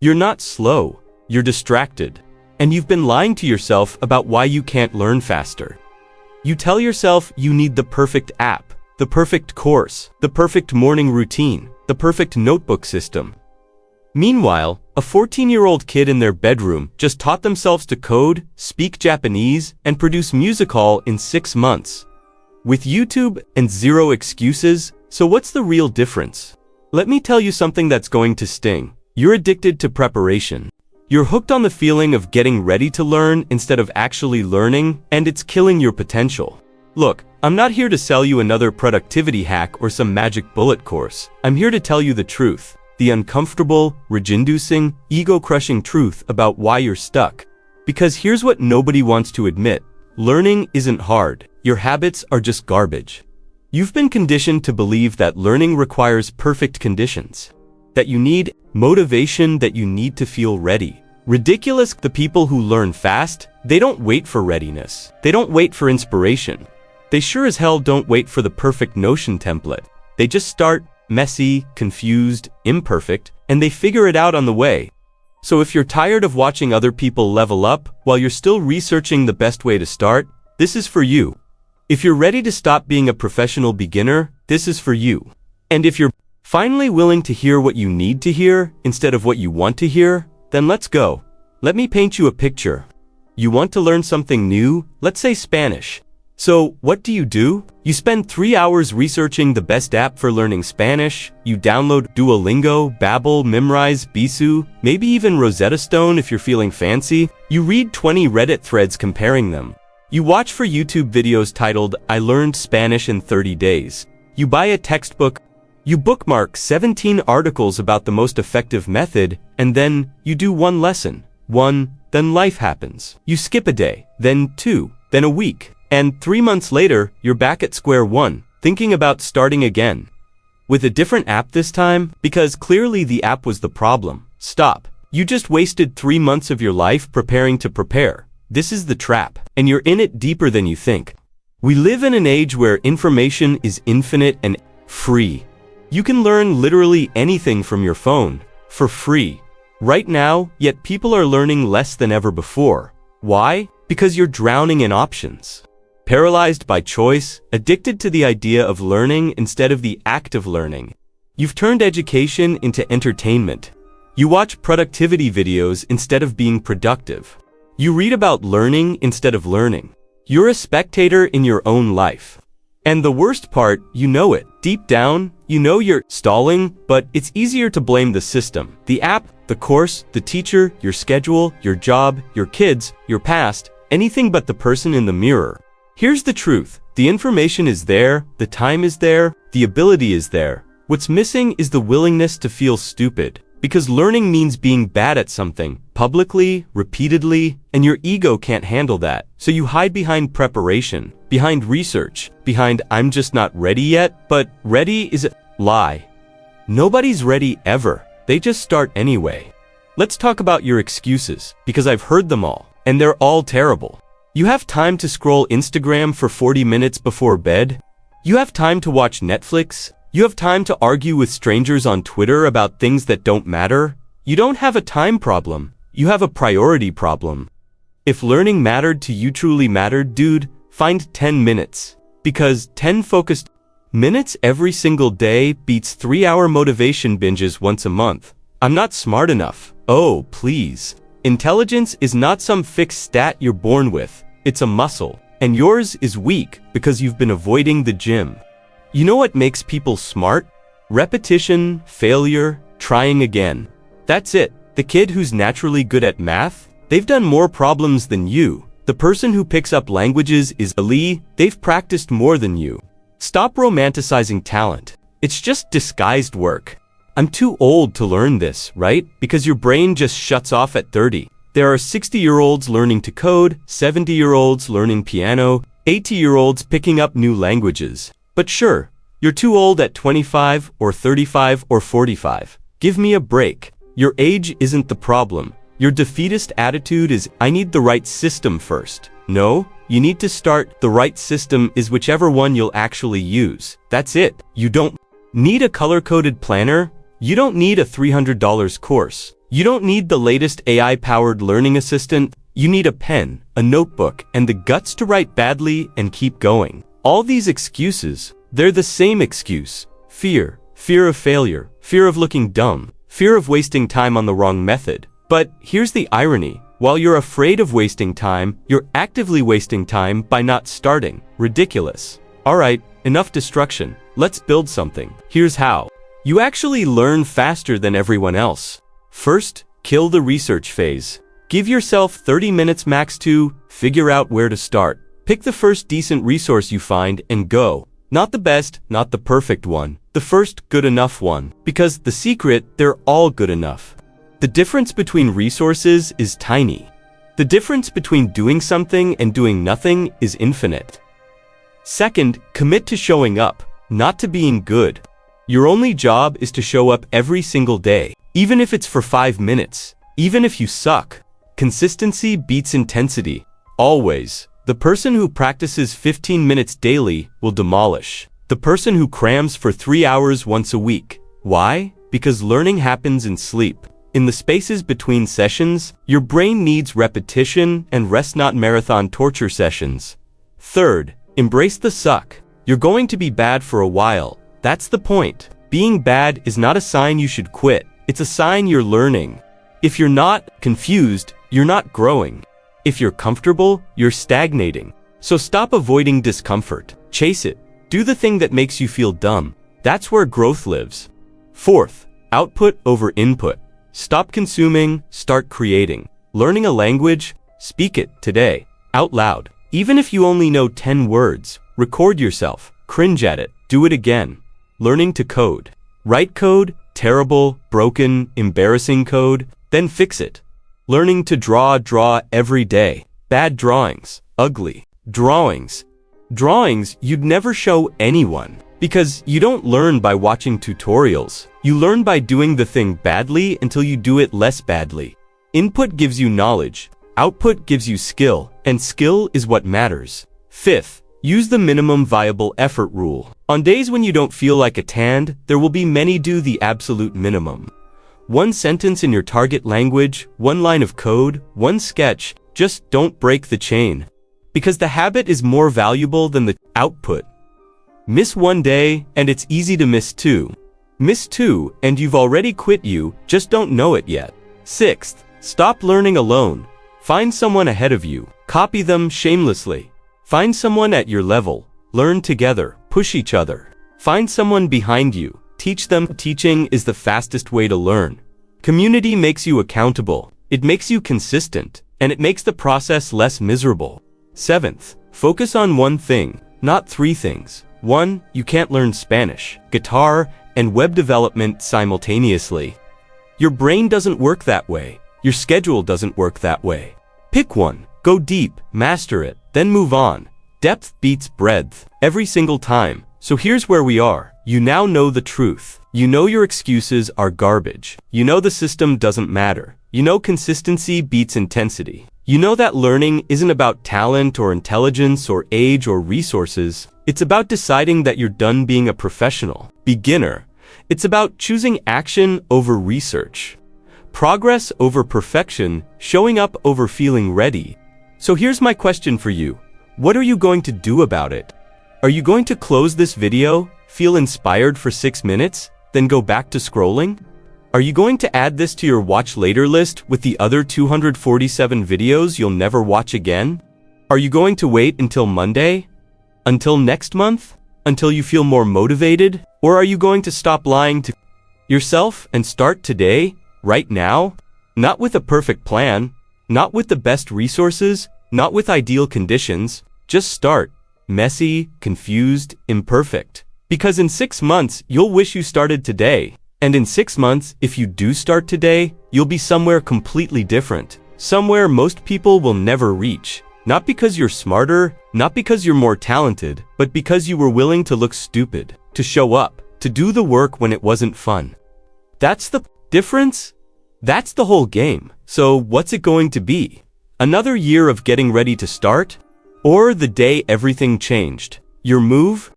You're not slow, you're distracted. And you've been lying to yourself about why you can't learn faster. You tell yourself you need the perfect app, the perfect course, the perfect morning routine, the perfect notebook system. Meanwhile, a 14-year-old kid in their bedroom just taught themselves to code, speak Japanese, and produce musical in 6 months. With YouTube and zero excuses, so what's the real difference? Let me tell you something that's going to sting. You're addicted to preparation. You're hooked on the feeling of getting ready to learn instead of actually learning, and it's killing your potential. Look, I'm not here to sell you another productivity hack or some magic bullet course. I'm here to tell you the truth. The uncomfortable, rage-inducing, ego-crushing truth about why you're stuck. Because here's what nobody wants to admit. Learning isn't hard. Your habits are just garbage. You've been conditioned to believe that learning requires perfect conditions. That you need motivation, that you need to feel ready. Ridiculous. The people who learn fast, they don't wait for readiness. They don't wait for inspiration. They sure as hell don't wait for the perfect Notion template. They just start, messy, confused, imperfect, and they figure it out on the way. So if you're tired of watching other people level up while you're still researching the best way to start, this is for you. If you're ready to stop being a professional beginner, this is for you. And if you're finally willing to hear what you need to hear instead of what you want to hear, then let's go. Let me paint you a picture. You want to learn something new, let's say Spanish. So, what do? You spend 3 hours researching the best app for learning Spanish, you download Duolingo, Babbel, Memrise, Bisu, maybe even Rosetta Stone if you're feeling fancy. You read 20 Reddit threads comparing them. You watch for YouTube videos titled, I Learned Spanish in 30 Days. You buy a textbook. You bookmark 17 articles about the most effective method, and then you do one lesson. Then life happens. You skip a day, then 2, then a week, and 3 months later, you're back at square one, thinking about starting again. With a different app this time, because clearly the app was the problem. Stop. You just wasted 3 months of your life preparing to prepare. This is the trap, and you're in it deeper than you think. We live in an age where information is infinite and free. You can learn literally anything from your phone, for free. Right now, yet people are learning less than ever before. Why? Because you're drowning in options. Paralyzed by choice, addicted to the idea of learning instead of the act of learning. You've turned education into entertainment. You watch productivity videos instead of being productive. You read about learning instead of learning. You're a spectator in your own life. And the worst part, you know it. Deep down, you know you're stalling, but it's easier to blame the system. The app, the course, the teacher, your schedule, your job, your kids, your past, anything but the person in the mirror. Here's the truth. The information is there, the time is there, the ability is there. What's missing is the willingness to feel stupid. Because learning means being bad at something, publicly, repeatedly, and your ego can't handle that. So you hide behind preparation, behind research, behind I'm just not ready yet, but ready is a lie. Nobody's ready ever. They just start anyway. Let's talk about your excuses, because I've heard them all, and they're all terrible. You have time to scroll Instagram for 40 minutes before bed? You have time to watch Netflix? You have time to argue with strangers on Twitter about things that don't matter? You don't have a time problem. You have a priority problem. If learning mattered to you, truly mattered, dude, find 10 minutes. Because 10 focused minutes every single day beats 3-hour motivation binges once a month. I'm not smart enough. Oh, please. Intelligence is not some fixed stat you're born with. It's a muscle. And yours is weak because you've been avoiding the gym. You know what makes people smart? Repetition, failure, trying again. That's it. The kid who's naturally good at math, they've done more problems than you. The person who picks up languages is elite, they've practiced more than you. Stop romanticizing talent. It's just disguised work. I'm too old to learn this, right? Because your brain just shuts off at 30. There are 60-year-olds learning to code, 70-year-olds learning piano, 80-year-olds picking up new languages. But sure, you're too old at 25 or 35 or 45. Give me a break. Your age isn't the problem. Your defeatist attitude is, I need the right system first. No, you need to start. The right system is whichever one you'll actually use. That's it. You don't need a color-coded planner. You don't need a $300 course. You don't need the latest AI-powered learning assistant. You need a pen, a notebook, and the guts to write badly and keep going. All these excuses, they're the same excuse. Fear. Fear of failure. Fear of looking dumb. Fear of wasting time on the wrong method. But here's the irony. While you're afraid of wasting time, you're actively wasting time by not starting. Ridiculous. Alright, enough destruction. Let's build something. Here's how. You actually learn faster than everyone else. First, kill the research phase. Give yourself 30 minutes max to figure out where to start. Pick the first decent resource you find and go. Not the best, not the perfect one. The first good enough one. Because the secret, they're all good enough. The difference between resources is tiny. The difference between doing something and doing nothing is infinite. Second, commit to showing up, not to being good. Your only job is to show up every single day. Even if it's for 5 minutes, even if you suck. Consistency beats intensity. Always. The person who practices 15 minutes daily will demolish. The person who crams for 3 hours once a week. Why? Because learning happens in sleep. In the spaces between sessions, your brain needs repetition and rest, not marathon torture sessions. Third, embrace the suck. You're going to be bad for a while. That's the point. Being bad is not a sign you should quit. It's a sign you're learning. If you're not confused, you're not growing. If you're comfortable, you're stagnating. So stop avoiding discomfort. Chase it. Do the thing that makes you feel dumb. That's where growth lives. Fourth, output over input. Stop consuming, start creating. Learning a language, speak it today, out loud. Even if you only know 10 words, record yourself, cringe at it, do it again. Learning to code. Write code, terrible, broken, embarrassing code, then fix it. Learning to draw every day. Bad drawings, ugly drawings. Drawings you'd never show anyone. Because you don't learn by watching tutorials. You learn by doing the thing badly until you do it less badly. Input gives you knowledge. Output gives you skill. And skill is what matters. Fifth, use the minimum viable effort rule. On days when you don't feel like a tand, there will be many do the absolute minimum. 1 sentence in your target language, 1 line of code, 1 sketch, just don't break the chain. Because the habit is more valuable than the output. Miss 1 day, and it's easy to miss 2. Miss 2, and you've already quit, you just don't know it yet. Sixth, stop learning alone. Find someone ahead of you. Copy them shamelessly. Find someone at your level. Learn together. Push each other. Find someone behind you. Teach them. Teaching is the fastest way to learn. Community makes you accountable. It makes you consistent, and it makes the process less miserable. Seventh, focus on 1 thing, not 3 things. 1, you can't learn Spanish, guitar, and web development simultaneously. Your brain doesn't work that way. Your schedule doesn't work that way. Pick one, go deep, master it, then move on. Depth beats breadth every single time. So here's where we are. You now know the truth. You know your excuses are garbage. You know the system doesn't matter. You know consistency beats intensity. You know that learning isn't about talent or intelligence or age or resources. It's about deciding that you're done being a professional. Beginner. It's about choosing action over research. Progress over perfection, showing up over feeling ready. So here's my question for you. What are you going to do about it? Are you going to close this video, feel inspired for 6 minutes, then go back to scrolling? Are you going to add this to your watch later list with the other 247 videos you'll never watch again? Are you going to wait until Monday? Until next month? Until you feel more motivated? Or are you going to stop lying to yourself and start today, right now? Not with a perfect plan, not with the best resources, not with ideal conditions, just start. Messy, confused, imperfect. Because in 6 months, you'll wish you started today. And in 6 months, if you do start today, you'll be somewhere completely different. Somewhere most people will never reach. Not because you're smarter, not because you're more talented, but because you were willing to look stupid, to show up, to do the work when it wasn't fun. That's the difference? That's the whole game. So what's it going to be? Another year of getting ready to start? Or the day everything changed? Your move?